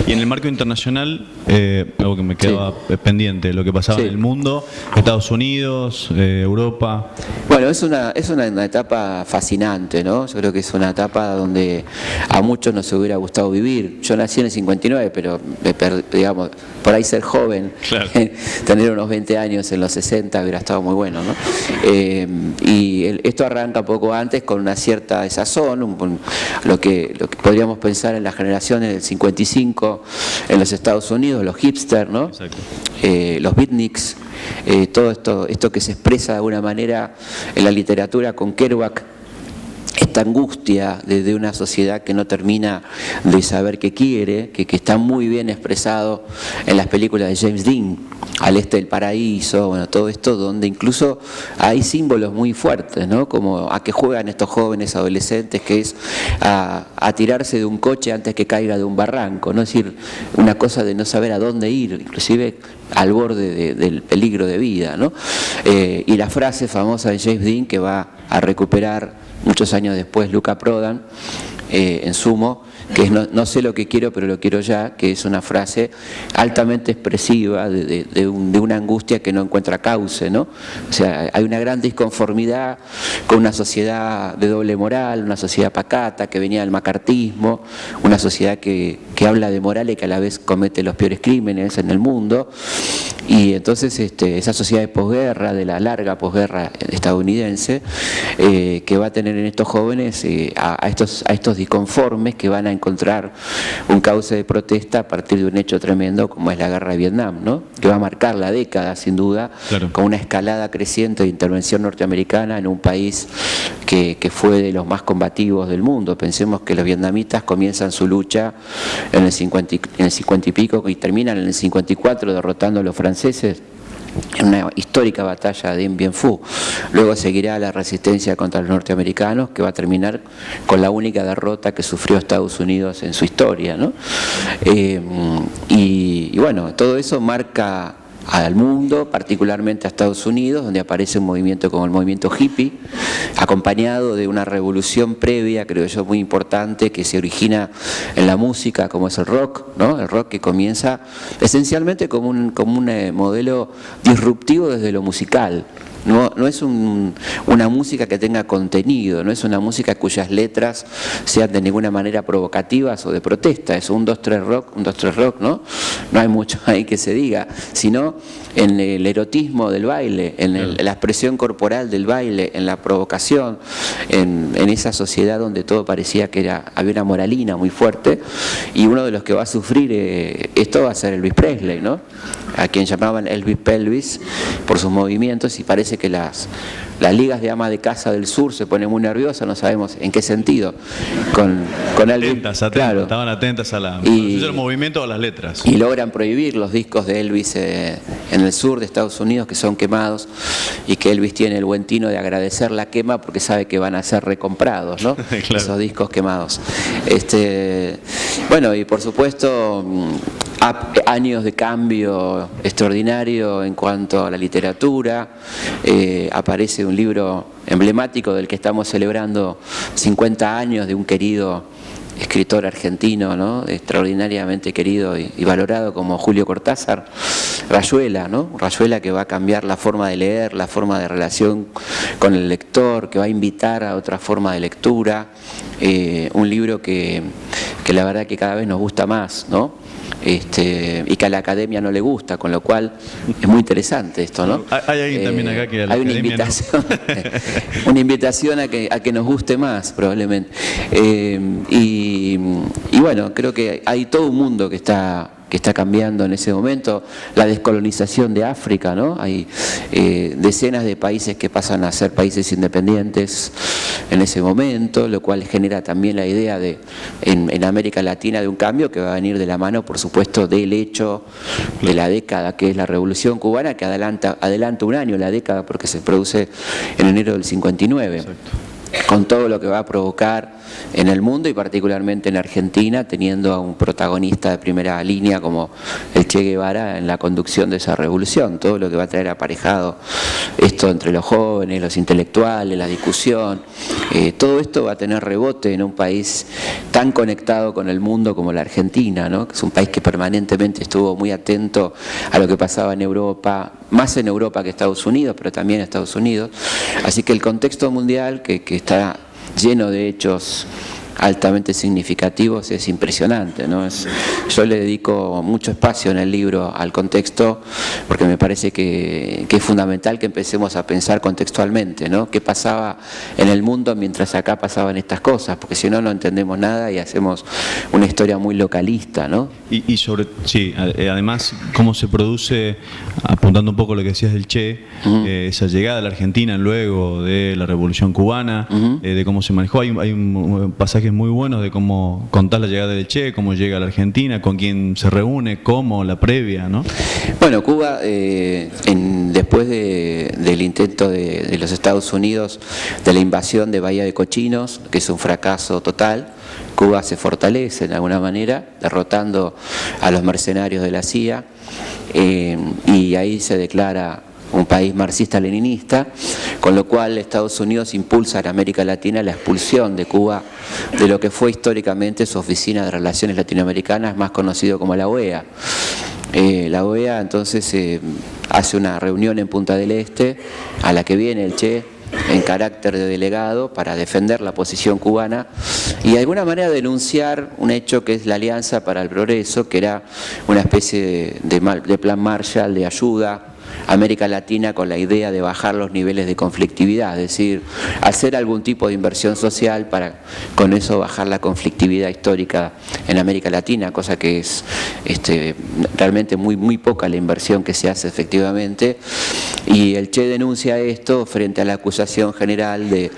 Y en el marco internacional, algo que me quedaba pendiente, lo que pasaba en el mundo, Estados Unidos, Europa. Bueno, es una etapa fascinante, ¿no? Yo creo que es una etapa donde a muchos nos hubiera gustado vivir. Yo nací en el 59, pero digamos, por ahí ser joven, claro. Tener unos 20 años en los 60 hubiera estado muy bueno, ¿no? Esto arranca poco antes con una cierta desazón, lo que podríamos pensar en las generaciones del 55 en los Estados Unidos, los hipsters, ¿no? Los beatniks, todo esto que se expresa de alguna manera en la literatura con Kerouac, esta angustia de una sociedad que no termina de saber qué quiere, que está muy bien expresado en las películas de James Dean, Al Este del Paraíso, bueno, todo esto donde incluso hay símbolos muy fuertes, ¿no? Como a qué juegan estos jóvenes adolescentes, que es a tirarse de un coche antes que caiga de un barranco, ¿no? Es decir, una cosa de no saber a dónde ir, inclusive al borde del peligro de vida, ¿no? Y la frase famosa de James Dean que va a recuperar muchos años después Luca Prodan en Sumo, que es no sé lo que quiero, pero lo quiero ya, que es una frase altamente expresiva de una angustia que no encuentra cauce, ¿no? O sea, hay una gran disconformidad con una sociedad de doble moral, una sociedad pacata que venía del macartismo, una sociedad que habla de moral y que a la vez comete los peores crímenes en el mundo. Y entonces esa sociedad de posguerra, de la larga posguerra estadounidense, que va a tener en estos jóvenes a estos disconformes que van a encontrar un cauce de protesta a partir de un hecho tremendo como es la guerra de Vietnam, ¿no? Que va a marcar la década sin duda, claro, con una escalada creciente de intervención norteamericana en un país que fue de los más combativos del mundo. Pensemos que los vietnamitas comienzan su lucha en el 50 y pico y terminan en el 54 derrotando a los franceses en una histórica batalla de Dien Bien Phu. Luego seguirá la resistencia contra los norteamericanos, que va a terminar con la única derrota que sufrió Estados Unidos en su historia, ¿no? Y bueno, todo eso marca al mundo, particularmente a Estados Unidos, donde aparece un movimiento como el movimiento hippie, acompañado de una revolución previa, creo yo, muy importante, que se origina en la música, como es el rock, ¿no? El rock que comienza esencialmente como un modelo disruptivo desde lo musical. No es una música que tenga contenido, no es una música cuyas letras sean de ninguna manera provocativas o de protesta, es un 2-3 rock, ¿no? No hay mucho ahí que se diga, sino en el erotismo del baile, en la expresión corporal del baile, en la provocación, en esa sociedad donde todo parecía que había una moralina muy fuerte, y uno de los que va a sufrir esto va a ser Elvis Presley, ¿no? A quien llamaban Elvis Pelvis por sus movimientos, y parece que las ligas de ama de casa del sur se ponen muy nerviosas, no sabemos en qué sentido. Con Elvis, atentas, claro, estaban atentas al movimiento o a las letras. Y logran prohibir los discos de Elvis en el sur de Estados Unidos, que son quemados, y que Elvis tiene el buen tino de agradecer la quema porque sabe que van a ser recomprados, ¿no? Claro. Esos discos quemados. Bueno, y por supuesto años de cambio extraordinario en cuanto a la literatura. Aparece un libro emblemático del que estamos celebrando 50 años, de un querido escritor argentino, ¿no? Extraordinariamente querido y valorado, como Julio Cortázar, Rayuela, ¿no? Rayuela, que va a cambiar la forma de leer, la forma de relación con el lector, que va a invitar a otra forma de lectura. Un libro que la verdad que cada vez nos gusta más, ¿no? Y que a la academia no le gusta, con lo cual es muy interesante esto, ¿no? Hay alguien también acá que a la hay una academia invitación, ¿no? Una invitación a que nos guste más, probablemente. Y bueno, creo que hay todo un mundo que está cambiando en ese momento, la descolonización de África, ¿no? Hay decenas de países que pasan a ser países independientes en ese momento, lo cual genera también la idea en América Latina de un cambio que va a venir de la mano, por supuesto, del hecho de la década, que es la Revolución Cubana, que adelanta un año la década, porque se produce en enero del 59. Exacto. Con todo lo que va a provocar en el mundo y particularmente en Argentina, teniendo a un protagonista de primera línea como el Che Guevara en la conducción de esa revolución. Todo lo que va a traer aparejado esto entre los jóvenes, los intelectuales, la discusión, todo esto va a tener rebote en un país tan conectado con el mundo como la Argentina, ¿no? Que es un país que permanentemente estuvo muy atento a lo que pasaba en Europa, más en Europa que Estados Unidos, pero también en Estados Unidos. Así que el contexto mundial, que está lleno de hechos altamente significativos, es impresionante, ¿no? Yo le dedico mucho espacio en el libro al contexto porque me parece que es fundamental que empecemos a pensar contextualmente, ¿no? ¿Qué pasaba en el mundo mientras acá pasaban estas cosas? Porque si no, no entendemos nada y hacemos una historia muy localista, ¿no? Y sobre, sí, además, cómo se produce, apuntando un poco a lo que decías del Che, esa llegada a la Argentina luego de la Revolución Cubana, de cómo se manejó. Hay un pasaje muy buenos de cómo contar la llegada del Che, cómo llega a la Argentina, con quién se reúne, cómo, la previa, ¿no? Bueno, Cuba, después del intento de los Estados Unidos de la invasión de Bahía de Cochinos, que es un fracaso total, Cuba se fortalece de alguna manera, derrotando a los mercenarios de la CIA, y ahí se declara un país marxista-leninista, con lo cual Estados Unidos impulsa en América Latina la expulsión de Cuba de lo que fue históricamente su Oficina de Relaciones Latinoamericanas, más conocido como la OEA. La OEA entonces hace una reunión en Punta del Este, a la que viene el Che en carácter de delegado para defender la posición cubana y de alguna manera denunciar un hecho que es la Alianza para el Progreso, que era una especie de plan Marshall de ayuda a América Latina con la idea de bajar los niveles de conflictividad, es decir, hacer algún tipo de inversión social para con eso bajar la conflictividad histórica en América Latina, cosa que es realmente muy poca la inversión que se hace efectivamente. Y el Che denuncia esto frente a la acusación general de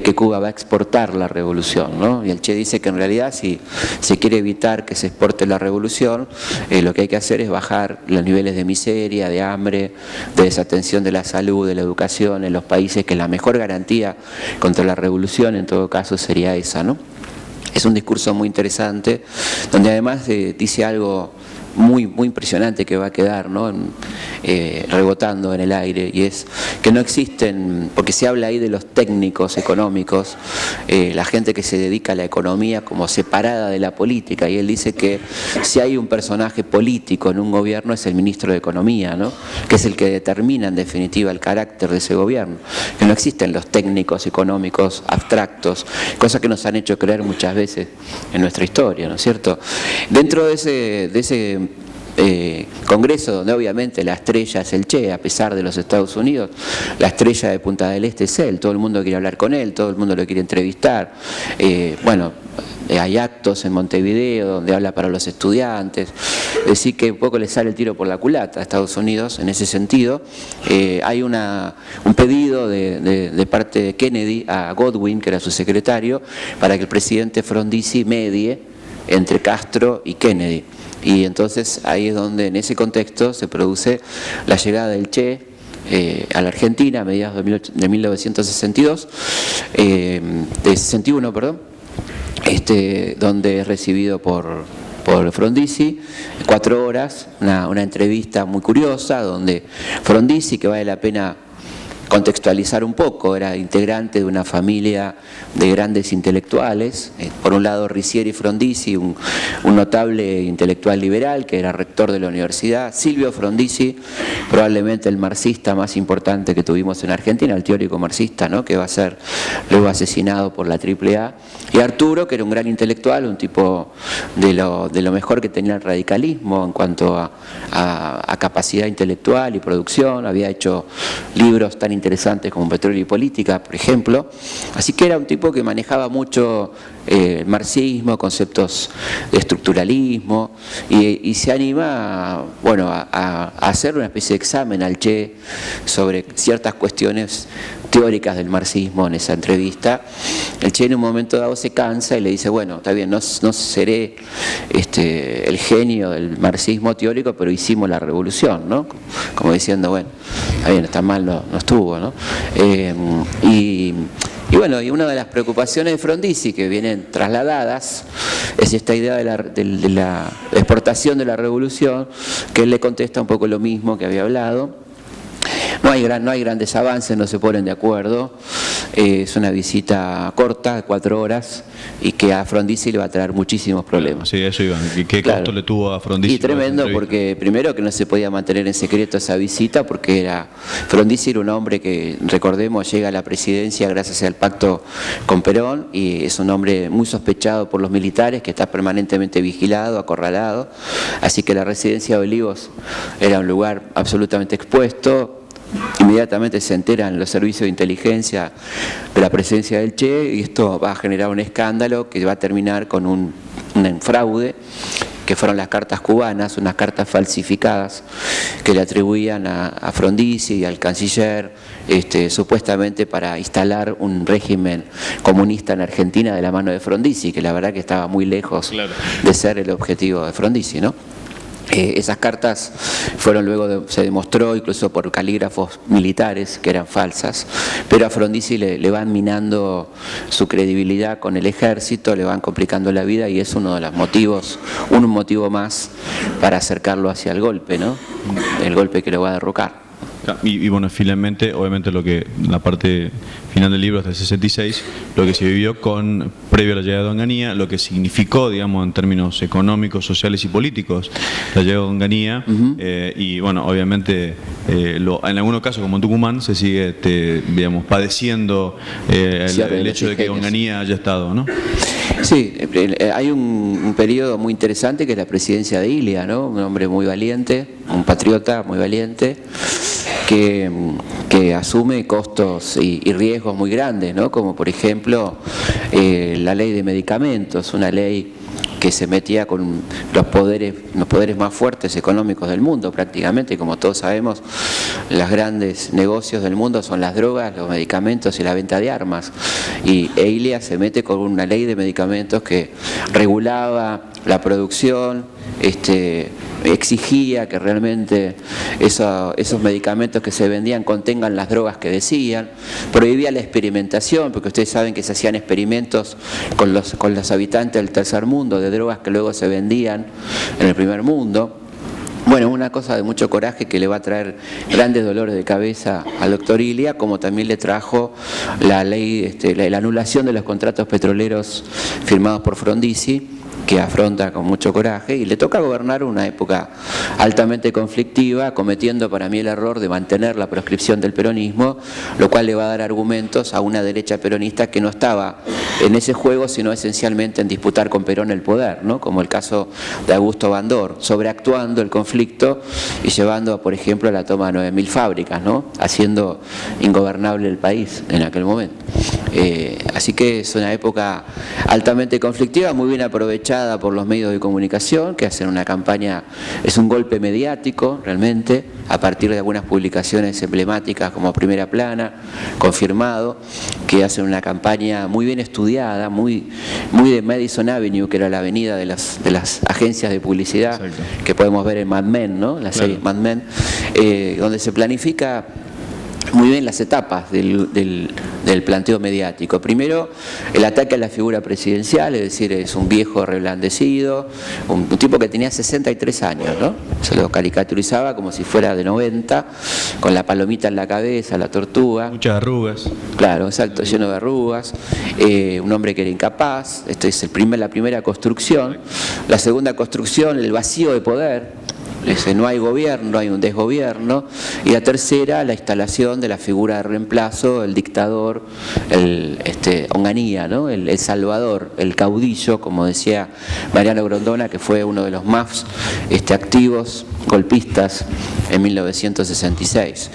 que Cuba va a exportar la revolución, ¿no? Y el Che dice que en realidad si se quiere evitar que se exporte la revolución, lo que hay que hacer es bajar los niveles de miseria, de hambre, de desatención de la salud, de la educación en los países, que la mejor garantía contra la revolución en todo caso sería esa, ¿no? Es un discurso muy interesante, donde además dice algo muy impresionante que va a quedar, ¿no? Rebotando en el aire, y es que no existen, porque se habla ahí de los técnicos económicos, la gente que se dedica a la economía como separada de la política, y él dice que si hay un personaje político en un gobierno es el ministro de Economía, ¿no? Que es el que determina en definitiva el carácter de ese gobierno, que no existen los técnicos económicos abstractos, cosas que nos han hecho creer muchas veces en nuestra historia, ¿no es cierto? Dentro de ese congreso, donde obviamente la estrella es el Che, a pesar de los Estados Unidos, la estrella de Punta del Este es él, todo el mundo quiere hablar con él, todo el mundo lo quiere entrevistar, hay actos en Montevideo donde habla para los estudiantes, es decir que un poco le sale el tiro por la culata a Estados Unidos en ese sentido. Hay un pedido de parte de Kennedy a Godwin, que era su secretario, para que el presidente Frondizi medie entre Castro y Kennedy. Y entonces ahí es donde en ese contexto se produce la llegada del Che a la Argentina a mediados de 1962, de 61, perdón, donde es recibido por Frondizi, 4 horas, una entrevista muy curiosa, donde Frondizi, que vale la pena contextualizar un poco, era integrante de una familia de grandes intelectuales, por un lado Ricieri Frondizi, un notable intelectual liberal que era rector de la universidad, Silvio Frondizi, probablemente el marxista más importante que tuvimos en Argentina, el teórico marxista, ¿no? Que va a ser luego asesinado por la AAA, y Arturo, que era un gran intelectual, un tipo de lo mejor que tenía el radicalismo en cuanto a capacidad intelectual y producción, había hecho libros tan interesantes como Petróleo y Política, por ejemplo, así que era un tipo que manejaba mucho el marxismo, conceptos de estructuralismo, y se anima a hacer una especie de examen al Che sobre ciertas cuestiones teóricas del marxismo en esa entrevista. El Che en un momento dado se cansa y le dice, bueno, está bien, no seré el genio del marxismo teórico, pero hicimos la revolución, ¿no? Como diciendo, bueno, está bien, está mal, no estuvo, ¿no? Y bueno, y una de las preocupaciones de Frondizi que vienen trasladadas es esta idea de la exportación de la revolución, que él le contesta un poco lo mismo que había hablado. No hay grandes avances, no se ponen de acuerdo. Es una visita corta, de 4 horas, y que a Frondizi le va a traer muchísimos problemas. Sí, eso iba. ¿Qué costo le tuvo a Frondizi? Y tremendo, porque primero que no se podía mantener en secreto esa visita, porque Frondizi era un hombre que, recordemos, llega a la presidencia gracias al pacto con Perón, y es un hombre muy sospechado por los militares, que está permanentemente vigilado, acorralado. Así que la residencia de Olivos era un lugar absolutamente expuesto. Inmediatamente se enteran los servicios de inteligencia de la presencia del Che, y esto va a generar un escándalo que va a terminar con un fraude, que fueron las cartas cubanas, unas cartas falsificadas que le atribuían a Frondizi y al canciller, supuestamente para instalar un régimen comunista en Argentina de la mano de Frondizi, que la verdad que estaba muy lejos de ser el objetivo de Frondizi, ¿no? Esas cartas fueron luego, se demostró incluso por calígrafos militares que eran falsas, pero a Frondizi le van minando su credibilidad con el ejército, le van complicando la vida, y es uno de los motivos, un motivo más para acercarlo hacia el golpe, ¿no? El golpe que lo va a derrocar. Y bueno, finalmente, obviamente la parte final del libro hasta el 66, lo que se vivió previo a la llegada de Onganía, lo que significó, digamos, en términos económicos, sociales y políticos, la llegada de Onganía, y bueno, obviamente, en algunos casos, como en Tucumán, se sigue, digamos, padeciendo el hecho de que Onganía haya estado, ¿no? Sí, hay un periodo muy interesante que es la presidencia de Ilia, ¿no? Un hombre muy valiente, un patriota muy valiente, que asume costos y riesgos muy grandes, ¿no? Como por ejemplo la ley de medicamentos, una ley que se metía con los poderes más fuertes económicos del mundo prácticamente. Como todos sabemos, los grandes negocios del mundo son las drogas, los medicamentos y la venta de armas. Y Ilia se mete con una ley de medicamentos que regulaba la producción, exigía que realmente esos medicamentos que se vendían contengan las drogas que decían, prohibía la experimentación, porque ustedes saben que se hacían experimentos con los habitantes del tercer mundo de drogas que luego se vendían en el primer mundo. Bueno, una cosa de mucho coraje que le va a traer grandes dolores de cabeza al doctor Ilia, como también le trajo la ley, la anulación de los contratos petroleros firmados por Frondizi, que afronta con mucho coraje, y le toca gobernar una época altamente conflictiva, cometiendo para mí el error de mantener la proscripción del peronismo, lo cual le va a dar argumentos a una derecha peronista que no estaba en ese juego, sino esencialmente en disputar con Perón el poder, ¿no? Como el caso de Augusto Bandor, sobreactuando el conflicto y llevando, por ejemplo, a la toma de 9.000 fábricas, ¿no? Haciendo ingobernable el país en aquel momento. Así que es una época altamente conflictiva, muy bien aprovechada por los medios de comunicación, que hacen una campaña, es un golpe mediático realmente, a partir de algunas publicaciones emblemáticas como Primera Plana, Confirmado, que hacen una campaña muy bien estudiada, muy de Madison Avenue, que era la avenida de las agencias de publicidad. Exacto. Que podemos ver en Mad Men, ¿no? La serie Mad Men, donde se planifica muy bien las etapas del planteo mediático. Primero, el ataque a la figura presidencial, es decir, es un viejo reblandecido, un tipo que tenía 63 años, ¿no? Se lo caricaturizaba como si fuera de 90, con la palomita en la cabeza, la tortuga. Muchas arrugas. Claro, exacto, lleno de arrugas. Un hombre que era incapaz. Esta es la primera construcción. La segunda construcción, el vacío de poder. No hay gobierno, hay un desgobierno. Y la tercera, la instalación de la figura de reemplazo, el dictador, Onganía, ¿no? El salvador, el caudillo, como decía Mariano Grondona, que fue uno de los más activos golpistas en 1966.